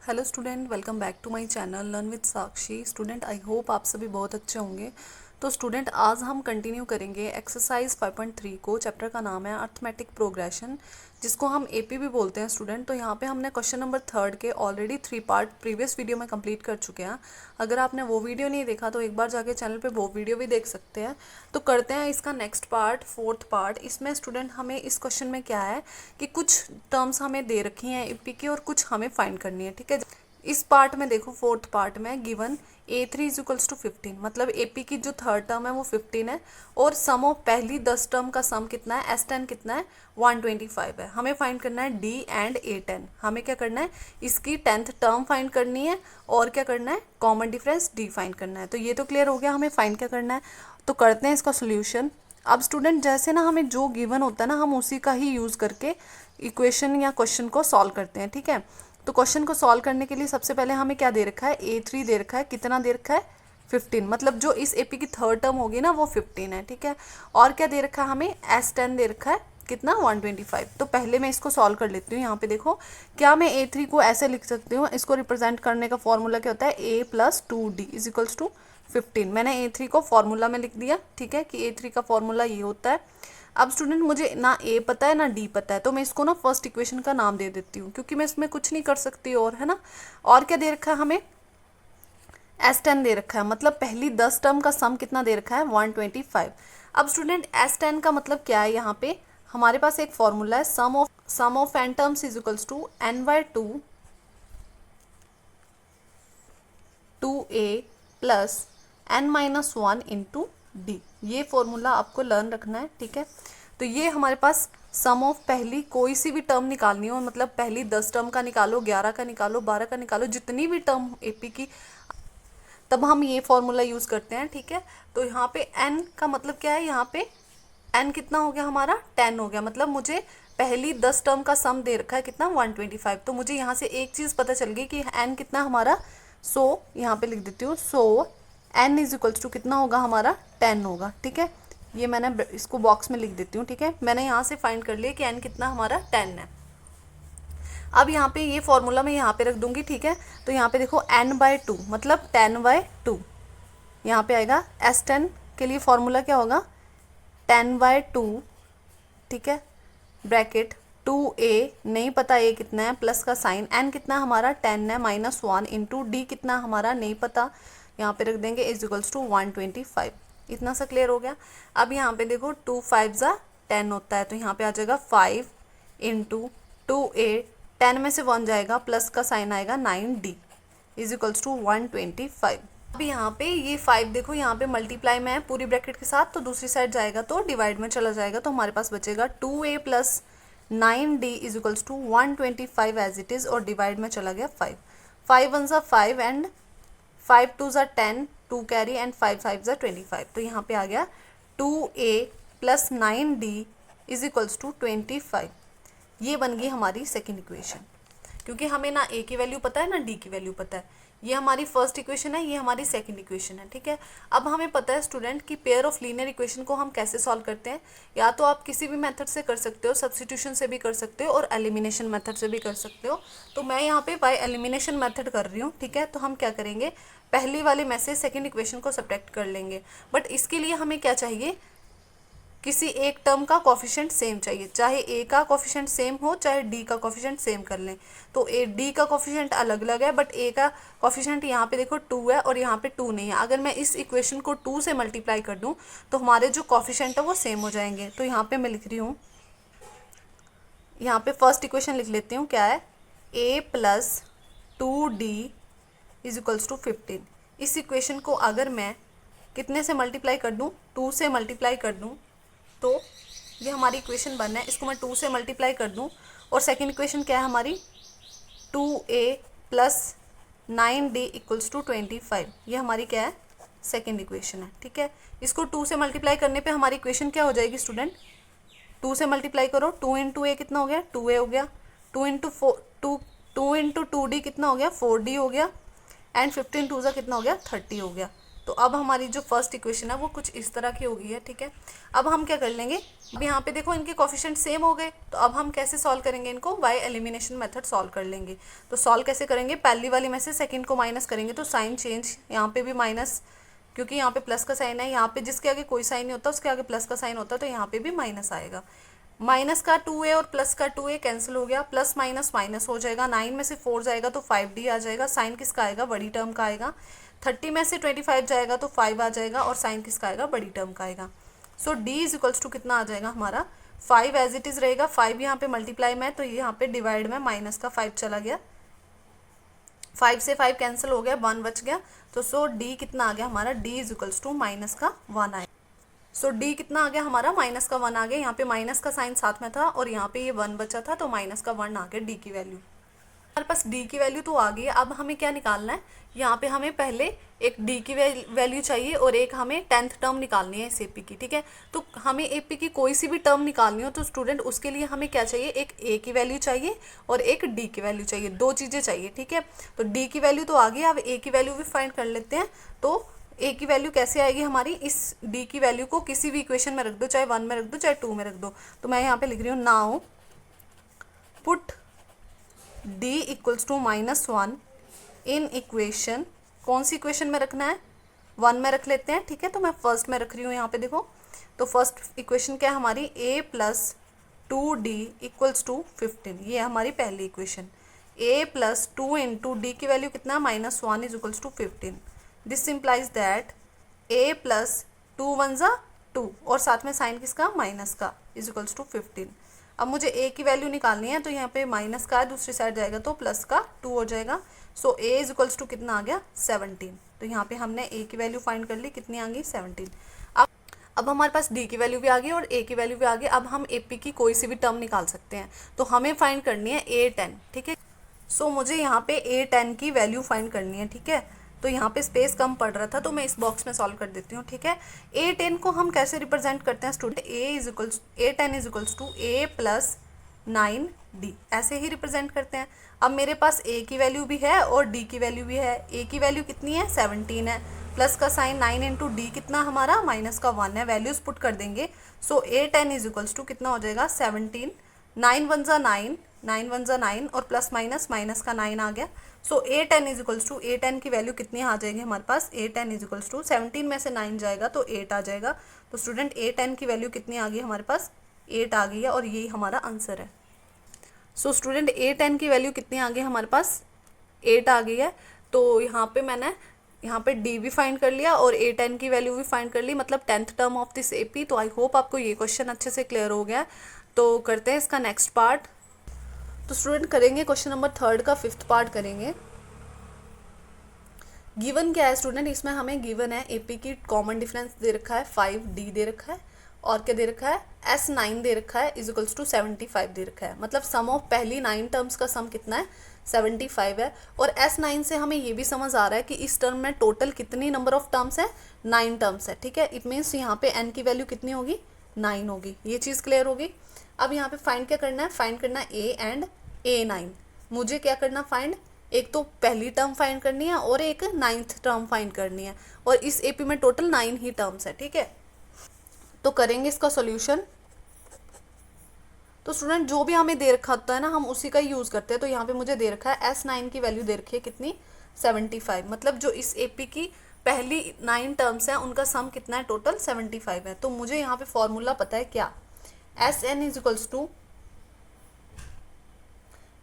Hello student, welcome back to my channel learn with Sakshi. Student, I hope आप सभी बहुत अच्छे होंगे। तो स्टूडेंट, आज हम कंटिन्यू करेंगे एक्सरसाइज 5.3 को। चैप्टर का नाम है अर्थमेटिक प्रोग्रेशन, जिसको हम एपी भी बोलते हैं स्टूडेंट। तो यहाँ पे हमने क्वेश्चन नंबर 3 के ऑलरेडी 3 पार्ट प्रीवियस वीडियो में कंप्लीट कर चुके हैं। अगर आपने वो वीडियो नहीं देखा तो एक बार जाके चैनल पे वो वीडियो भी देख सकते हैं। तो करते हैं इसका नेक्स्ट पार्ट, 4th पार्ट। इसमें स्टूडेंट हमें इस क्वेश्चन में क्या है कि कुछ टर्म्स हमें दे रखी हैं एपी की और कुछ हमें फाइंड करनी है, ठीक है। इस पार्ट में देखो, 4th पार्ट में given A3 is equals to 15, मतलब एपी की जो थर्ड टर्म है वो 15 है और सम ऑफ पहली 10 टर्म का सम कितना है, S10 कितना है, 125 है। हमें फाइंड करना है D एंड A10। हमें क्या करना है, इसकी 10th टर्म फाइंड करनी है और क्या करना है, कॉमन डिफरेंस D फाइंड करना है। तो ये तो क्लियर हो गया, हमें फाइंड क्या करना है। तो करते हैं इसका सोल्यूशन। अब स्टूडेंट, जैसे ना हमें जो गिवन होता है ना, हम उसी का ही यूज़ करके इक्वेशन या क्वेश्चन को सॉल्व करते हैं, ठीक है। तो क्वेश्चन को सॉल्व करने के लिए सबसे पहले हमें क्या दे रखा है, A3 दे रखा है। कितना दे रखा है, 15, मतलब जो इस एपी की थर्ड टर्म होगी ना वो 15 है, ठीक है। और क्या दे रखा है हमें, S10 दे रखा है, कितना, 125। तो पहले मैं इसको सॉल्व कर लेती हूँ। यहाँ पे देखो, क्या मैं A3 को ऐसे लिख सकती हूँ, इसको रिप्रेजेंट करने का फॉर्मूला क्या होता है, A plus 2D is equals to 15। मैंने A3 को फॉर्मूला में लिख दिया, ठीक है, कि A3 का फॉर्मूला ये होता है। अब स्टूडेंट, मुझे ना ए पता है ना डी पता है, तो मैं इसको ना फर्स्ट इक्वेशन का नाम दे देती हूँ, क्योंकि मैं इसमें कुछ नहीं कर सकती और, है ना। और क्या दे रखा है हमें, S10 दे रखा है, मतलब पहली 10 टर्म का सम कितना दे रखा है, 125। अब स्टूडेंट, S10 का मतलब क्या है, यहाँ पे हमारे पास एक फॉर्मूला है, sum of n terms is equals to n/2 2a plus n-1 into D. ये फॉर्मूला आपको लर्न रखना है, ठीक है। तो ये हमारे पास सम ऑफ पहली कोई सी भी टर्म निकालनी हो, मतलब पहली 10 टर्म का निकालो, 11 का निकालो, 12 का निकालो, जितनी भी टर्म एपी की, तब हम ये फॉर्मूला यूज़ करते हैं, ठीक है। तो यहाँ पे n का मतलब क्या है, यहाँ पे n कितना हो गया हमारा, 10 हो गया, मतलब मुझे पहली 10 टर्म का सम दे रखा है कितना, 125। तो मुझे यहाँ से एक चीज़ पता चल गई कि n कितना हमारा, सो यहाँ पे लिख देती हूँ, सो n इज इक्वल्स टू कितना होगा हमारा, 10 होगा, ठीक है। ये मैंने इसको बॉक्स में लिख देती हूँ, ठीक है। मैंने यहाँ से फाइंड कर लिया कि n कितना हमारा, 10 है। अब यहाँ पे ये फॉर्मूला मैं यहाँ पे रख दूंगी, ठीक है। तो यहाँ पे देखो n/2 मतलब 10/2 यहाँ पे आएगा। S10 के लिए फॉर्मूला क्या होगा, 10/2, ठीक है, ब्रैकेट 2a, नहीं पता a कितना है, प्लस का साइन, n कितना हमारा 10 है, -1 इंटू डी कितना हमारा नहीं पता, यहाँ पे रख देंगे इज इक्वल्स टू 125। इतना सा क्लियर हो गया। अब यहाँ पे देखो 2 5 10 होता है, तो यहाँ पे आ जाएगा 5 इंटू 2a, 10 में से 1 जाएगा, प्लस का साइन आएगा 9d इज इक्वल्स टू 125। अब यहाँ पे ये 5 देखो, यहाँ पे मल्टीप्लाई में है पूरी ब्रैकेट के साथ, तो दूसरी साइड जाएगा तो डिवाइड में चला जाएगा, तो हमारे पास बचेगा 2a plus 9d is equals to 125 as it is, और डिवाइड में चला गया 5। 5 1 5 एंड 5 2 10, 2 कैरी एंड 5 5 25। तो यहाँ पे आ गया 2a plus 9d is equals to 25। ये बन गई हमारी सेकेंड इक्वेशन, क्योंकि हमें ना a की वैल्यू पता है ना d की वैल्यू पता है। ये हमारी फर्स्ट इक्वेशन है, ये हमारी सेकंड इक्वेशन है, ठीक है। अब हमें पता है स्टूडेंट कि पेयर ऑफ लीनियर इक्वेशन को हम कैसे सॉल्व करते हैं। या तो आप किसी भी मेथड से कर सकते हो, सब्स्टिट्यूशन से भी कर सकते हो और एलिमिनेशन मेथड से भी कर सकते हो। तो मैं यहाँ पे बाय एलिमिनेशन मेथड कर रही हूँ, ठीक है। तो हम क्या करेंगे, पहली वाले में से सेकेंड इक्वेशन को सब्ट्रैक्ट कर लेंगे। बट इसके लिए हमें क्या चाहिए, किसी एक टर्म का कोफिशिएंट सेम चाहिए, चाहे a का कोफिशिएंट सेम हो चाहे d का कोफिशिएंट सेम कर लें। तो d का कोफिशिएंट अलग अलग है, बट a का कोफिशिएंट यहाँ पे देखो 2 है और यहाँ पे 2 नहीं है। अगर मैं इस इक्वेशन को 2 से मल्टीप्लाई कर दूँ तो हमारे जो कोफिशिएंट है वो सेम हो जाएंगे। तो यहाँ पे मैं लिख रही हूँ, यहाँ पे फर्स्ट इक्वेशन लिख लेती हूँ, क्या है, a plus 2d is equals to 15। इस इक्वेशन को अगर मैं कितने से मल्टीप्लाई कर दूँ, 2 से मल्टीप्लाई कर दूँ, तो ये हमारी इक्वेशन बन है। इसको मैं 2 से मल्टीप्लाई कर दूं, और सेकंड इक्वेशन क्या है हमारी, 2a plus 9d equals to 25। ये हमारी क्या है, सेकंड इक्वेशन है, ठीक है। इसको 2 से मल्टीप्लाई करने पे हमारी इक्वेशन क्या हो जाएगी स्टूडेंट, 2 से मल्टीप्लाई करो, 2 इंटू a कितना हो गया, 2a हो गया, 2 इंटू 2d कितना हो गया, 4d हो गया, एंड 15 2 कितना हो गया, 30 हो गया। तो अब हमारी जो फर्स्ट इक्वेशन है वो कुछ इस तरह की हो गई है, ठीक है। अब हम क्या कर लेंगे, अब यहाँ पे देखो इनके कोफिशिएंट सेम हो गए, तो अब हम कैसे सॉल्व करेंगे इनको, बाय एलिमिनेशन मेथड सॉल्व कर लेंगे। तो सॉल्व कैसे करेंगे, पहली वाली में से सेकंड को माइनस करेंगे तो साइन चेंज, यहाँ पे भी माइनस, क्योंकि यहाँ पे प्लस का साइन है, यहाँ पे जिसके आगे कोई साइन नहीं होता उसके आगे प्लस का साइन होता है, तो यहाँ पे भी माइनस आएगा। माइनस का 2a और प्लस का 2a कैंसिल हो गया, प्लस माइनस माइनस हो जाएगा, 9 में से 4 जाएगा तो 5d आ जाएगा, साइन किसका आएगा, बड़ी टर्म का आएगा। 30 में से 25 जाएगा तो 5 आ जाएगा और साइन किसका आएगा, बड़ी टर्म का आएगा। सो d इज इक्वल्स टू कितना आ जाएगा हमारा 5 एज इट इज रहेगा, 5 यहाँ पे मल्टीप्लाई में तो ये यहाँ पे डिवाइड में माइनस का 5 चला गया, 5 से 5 कैंसिल हो गया, 1 बच गया। तो सो d कितना आ गया हमारा, d is equals to minus का 1 आया। सो d कितना आ गया हमारा, माइनस का 1 आ गया, यहाँ पे माइनस का साइन साथ में था और यहाँ पे ये 1 बचा था तो माइनस का 1 आ गया d की वैल्यू। हमारे पास d की वैल्यू तो आ गई है, अब हमें क्या निकालना है, यहाँ पे हमें पहले एक d की वैल्यू चाहिए और एक हमें 10th टर्म निकालनी है इस AP की, ठीक है। तो हमें AP की कोई सी भी टर्म निकालनी हो तो स्टूडेंट उसके लिए हमें क्या चाहिए, एक a की वैल्यू चाहिए और एक d की वैल्यू चाहिए, दो चीज़ें चाहिए, ठीक है। तो d की वैल्यू तो आ गई, अब a की वैल्यू भी फाइंड कर लेते हैं। तो a की वैल्यू कैसे आएगी हमारी, इस d की वैल्यू को किसी भी इक्वेशन में रख दो, चाहे 1 में रख दो चाहे 2 में रख दो। तो मैं यहाँ पे लिख रही हूँ, now put d equals to -1 in equation, कौन सी इक्वेशन में रखना है, 1 में रख लेते हैं, ठीक है। तो मैं फर्स्ट में रख रही हूँ यहाँ पे देखो, तो फर्स्ट इक्वेशन क्या है हमारी, a plus 2d equals to 15, ये है हमारी पहली equation. a plus 2 into D की वैल्यू कितना है, -1 is equals to 15। This implies that a plus 2 1 ज़ा 2 और साथ में साइन किसका, माइनस का, इज इक्वल्स टू 15। अब मुझे a की वैल्यू निकालनी है, तो यहाँ पे माइनस का है, दूसरी साइड जाएगा तो प्लस का 2 हो जाएगा। सो a इज इक्वल्स टू कितना आ गया, 17। तो यहाँ पे हमने a की वैल्यू फाइंड कर ली, कितनी आ गई, 17। अब हमारे पास d की वैल्यू भी आ गई और a की वैल्यू भी आ गई। अब हम AP की कोई सी भी टर्म निकाल सकते हैं, तो हमें फाइंड करनी है a10, ठीक है। सो मुझे यहाँ पे a10 की वैल्यू फाइंड करनी है, ठीक है। तो यहाँ पे स्पेस कम पड़ रहा था तो मैं इस बॉक्स में सॉल्व कर देती हूँ, ठीक है। a10 को हम कैसे रिप्रेजेंट करते हैं student, a10 is equals to a plus 9d, ऐसे ही रिप्रेजेंट करते हैं। अब मेरे पास a की वैल्यू भी है और d की वैल्यू भी है। a की वैल्यू कितनी है, 17 है, प्लस का साइन 9 इंटू डी कितना हमारा, माइनस का 1 है, वैल्यूज पुट कर देंगे। सो a10 इज इक्वल्स टू कितना हो जाएगा, 17, 9 1 ज़ा 9, 9 1 ज़ा 9 और प्लस माइनस माइनस का 9 आ गया। सो a10 is equals to, a10 की वैल्यू कितनी आ जाएगी हमारे पास, a10 इज इक्वल्स टू 17 में से 9 जाएगा तो 8 आ जाएगा। तो स्टूडेंट a10 की वैल्यू कितनी आ गई हमारे पास, 8 आ गई है और यही हमारा आंसर है। सो स्टूडेंट a10 की वैल्यू कितनी आ गई हमारे पास, 8 आ गई है। तो यहाँ पे मैंने यहाँ पे d भी फाइंड कर लिया और a10 की वैल्यू भी फाइंड कर ली, मतलब 10th term of this AP। तो आई होप आपको ये क्वेश्चन अच्छे से क्लियर हो गया। तो करते हैं इसका नेक्स्ट पार्ट। तो स्टूडेंट करेंगे क्वेश्चन नंबर 3 का 5th पार्ट करेंगे। गिवन क्या है स्टूडेंट, इसमें हमें गिवन है AP की कॉमन डिफरेंस दे रखा है 5d दे रखा है और क्या दे रखा है, S9 दे रखा है, इज इक्वल्स टू 75 दे रखा है। मतलब सम ऑफ पहली 9 टर्म्स का सम कितना है, 75 है। और S9 से हमें ये भी समझ आ रहा है कि इस टर्म में टोटल कितनी नंबर ऑफ टर्म्स है, 9 टर्म्स है, ठीक है। इट मीन्स यहाँ पे n की वैल्यू कितनी होगी, 9 होगी। ये चीज़ क्लियर होगी। अब यहाँ पे फाइंड क्या करना है, फाइंड करना है a एंड a9। मुझे क्या करना फाइंड, एक तो पहली टर्म फाइंड करनी है और एक 9th टर्म फाइंड करनी है, और इस AP में टोटल 9 ही टर्म्स है, ठीक है। तो करेंगे इसका सॉल्यूशन। तो स्टूडेंट जो भी हमें दे रखा होता है ना, हम उसी का ही यूज़ करते हैं। तो यहाँ पे मुझे दे रखा है S9 की वैल्यू दे रखी है कितनी, 75। मतलब जो इस AP की पहली 9 टर्म्स हैं उनका सम कितना है, टोटल 75 है। तो मुझे यहाँ पे फॉर्मूला पता है क्या, Sn is equals to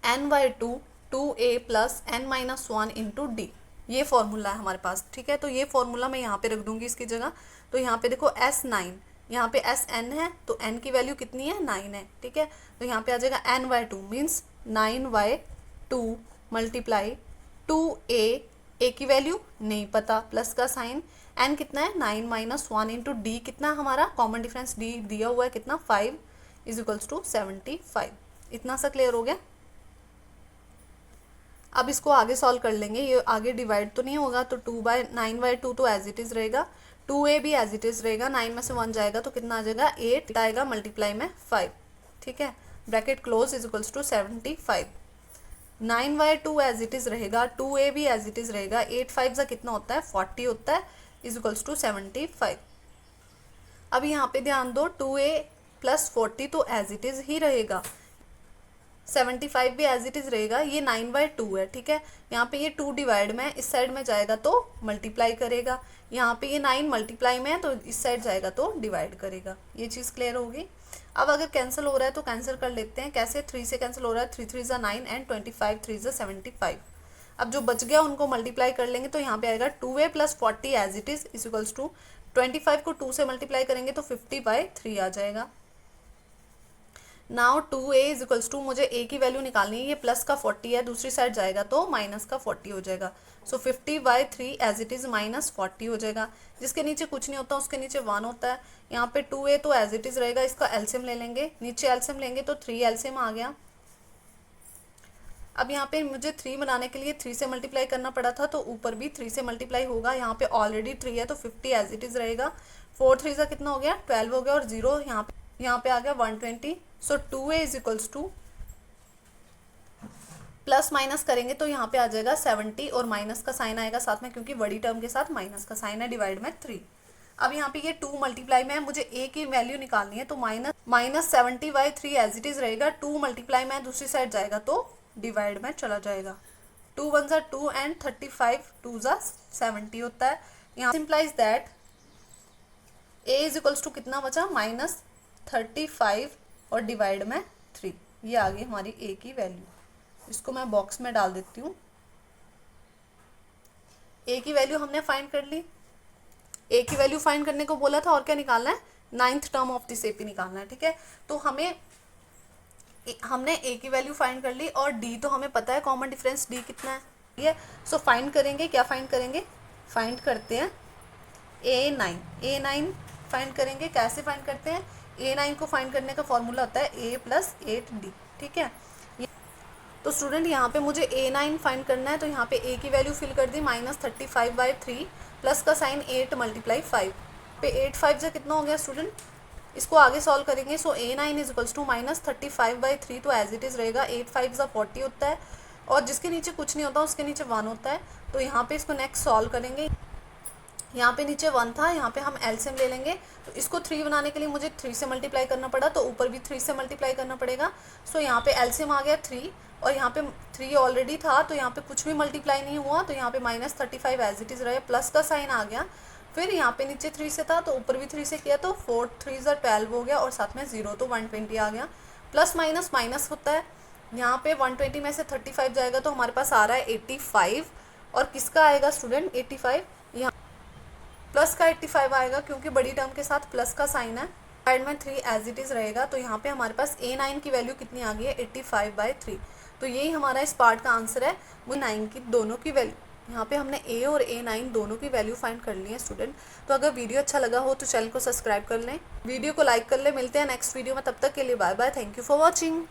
n/2 2a plus n-1 into D, ये फॉर्मूला है हमारे पास, ठीक है। तो ये फॉर्मूला मैं यहाँ पे रख दूंगी इसकी जगह। तो यहाँ पे देखो S9, यहाँ पे Sn है तो n की वैल्यू कितनी है, 9 है, ठीक है। तो यहाँ पे आ जाएगा n/2 मीन्स 9/2 मल्टीप्लाई 2a की वैल्यू नहीं पता, प्लस का साइन, n कितना है 9-1 इंटू डी कितना हमारा कॉमन डिफरेंस d दिया हुआ है कितना 5 इज इक्वल्स टू 75। इतना सा क्लियर हो गया। अब इसको आगे सॉल्व कर लेंगे, ये आगे डिवाइड तो नहीं होगा, तो 9/2 तो एज इट इज रहेगा, 2a भी एज इट इज रहेगा, 9 में से 1 जाएगा तो कितना आ जाएगा 8 आएगा, मल्टीप्लाई में 5, ठीक है, bracket close is equals to 75। 9/2 as it is रहेगा, 2a भी एज इट इज रहेगा, 8 5 कितना होता है 40 होता है, इज इक्वल्स टू 75। अब यहाँ पे ध्यान दो 2a प्लस 40 तो एज इट इज़ ही रहेगा, 75 भी एज इट इज़ रहेगा, ये 9/2 है, ठीक है। यहाँ पे ये 2 डिवाइड में इस साइड में जाएगा तो मल्टीप्लाई करेगा, यहाँ पे ये 9 मल्टीप्लाई में है तो इस साइड जाएगा तो डिवाइड करेगा। ये चीज़ क्लियर होगी। अब अगर कैंसिल हो रहा है तो कैंसिल कर लेते हैं। कैसे? 3 से कैंसिल हो रहा है, 3 3 ज़ा 9 एंड 25 3 ज़ा 75। अब जो बच गया उनको मल्टीप्लाई कर लेंगे तो यहाँ पे आएगा 2a plus 40 as it is is equals to 25 को 2 से मल्टीप्लाई करेंगे तो 50/3 आ जाएगा। Now 2a is equals to, मुझे a की वैल्यू निकालनी है, ये प्लस का 40 है, दूसरी साइड जाएगा तो माइनस का 40 हो जाएगा। सो 50/3 एज इट इज़ माइनस 40 हो जाएगा। जिसके नीचे कुछ नहीं होता उसके नीचे 1 होता है। यहाँ पे 2a तो एज इट इज़ रहेगा, इसका एलसीएम ले लेंगे, नीचे एलसीएम लेंगे तो 3 एलसीएम आ गया। अब यहाँ पे मुझे 3 बनाने के लिए 3 से मल्टीप्लाई करना पड़ा था तो ऊपर भी 3 से मल्टीप्लाई होगा। यहाँ पे ऑलरेडी 3 है तो 50 एज इट इज़ रहेगा। 4 3 ज़ा कितना हो गया? 12 हो गया और 0 यहाँ पे आ गया 120। So 2a is equals to, plus minus करेंगे तो यहाँ पे आ जाएगा 70 और माइनस का साइन आएगा साथ में, क्योंकि बड़ी टर्म के साथ माइनस का साइन है, डिवाइड में 3। अब यहाँ पे ये 2 मल्टीप्लाई में है, मुझे a की वैल्यू निकालनी है तो माइनस 70/3 एज इट इज़ रहेगा। 2 मल्टीप्लाई में दूसरी साइड जाएगा तो डिवाइड में चला जाएगा। 2 1 ज़ा 2 एंड 35 2 ज़ा 70 होता है। यहाँ simplify that a is equals to कितना बचा? -35 और डिवाइड में 3। ये आ गई हमारी a की वैल्यू। इसको मैं बॉक्स में डाल देती हूँ। a की वैल्यू हमने फाइंड कर ली। a की वैल्यू फाइंड करने को बोला था और क्या निकालना है? 9th term of this AP निकालना है, ठीक है। तो हमने a की वैल्यू फाइंड कर ली और d तो हमें पता है कॉमन डिफरेंस d कितना है, ठीक है। सो फाइंड करेंगे, क्या फाइंड करेंगे? फाइंड करते हैं a9 फाइंड करेंगे। कैसे फाइंड करते हैं? a9 को फाइंड करने का फॉर्मूला होता है a + 8d, ठीक है। तो स्टूडेंट यहाँ पे मुझे a9 फाइंड करना है तो यहाँ पे a की वैल्यू फिल कर दी -35/3 प्लस का साइन 8 × 5 पे 8 5 से कितना हो गया स्टूडेंट? इसको आगे सॉल्व करेंगे। सो a9 इज इक्वल्स टू -35/3 तो एज इट इज़ रहेगा। 8 5 ज़ा 40 होता है और जिसके नीचे कुछ नहीं होता उसके नीचे 1 होता है। तो यहाँ पे इसको नेक्स्ट सॉल्व करेंगे। यहाँ पे नीचे 1 था, यहाँ पे हम एलसीएम ले लेंगे। तो इसको 3 बनाने के लिए मुझे 3 से मल्टीप्लाई करना पड़ा तो ऊपर भी 3 से मल्टीप्लाई करना पड़ेगा। सो यहाँ पे एलसीएम आ गया 3 और यहाँ पे 3 ऑलरेडी था तो यहाँ पे कुछ भी मल्टीप्लाई नहीं हुआ तो यहाँ पे -35 एज इट इज़ रहे, प्लस का साइन आ गया। फिर यहाँ पे नीचे 3 से था तो ऊपर भी 3 से किया तो 4 3 ज़ा 12 हो गया और साथ में 0 तो 120 आ गया। प्लस माइनस माइनस होता है, यहाँ पे 120 में से 35 जाएगा तो हमारे पास आ रहा है 85 और किसका आएगा स्टूडेंट? 85 यहाँ प्लस का 85 आएगा क्योंकि बड़ी टर्म के साथ प्लस का साइन है। साइड में 3 एज इट इज़ रहेगा तो यहाँ पे हमारे पास a9 की वैल्यू कितनी आ गई है? 85/3। तो यही हमारा इस पार्ट का आंसर है। वो 9 की दोनों की वैल्यू, यहाँ पे हमने a और a9 दोनों की वैल्यू फाइंड कर ली है स्टूडेंट। तो अगर वीडियो अच्छा लगा हो तो चैनल को सब्सक्राइब कर लें, वीडियो को लाइक कर लें। मिलते हैं नेक्स्ट वीडियो में, तब तक के लिए bye bye, thank you for watching.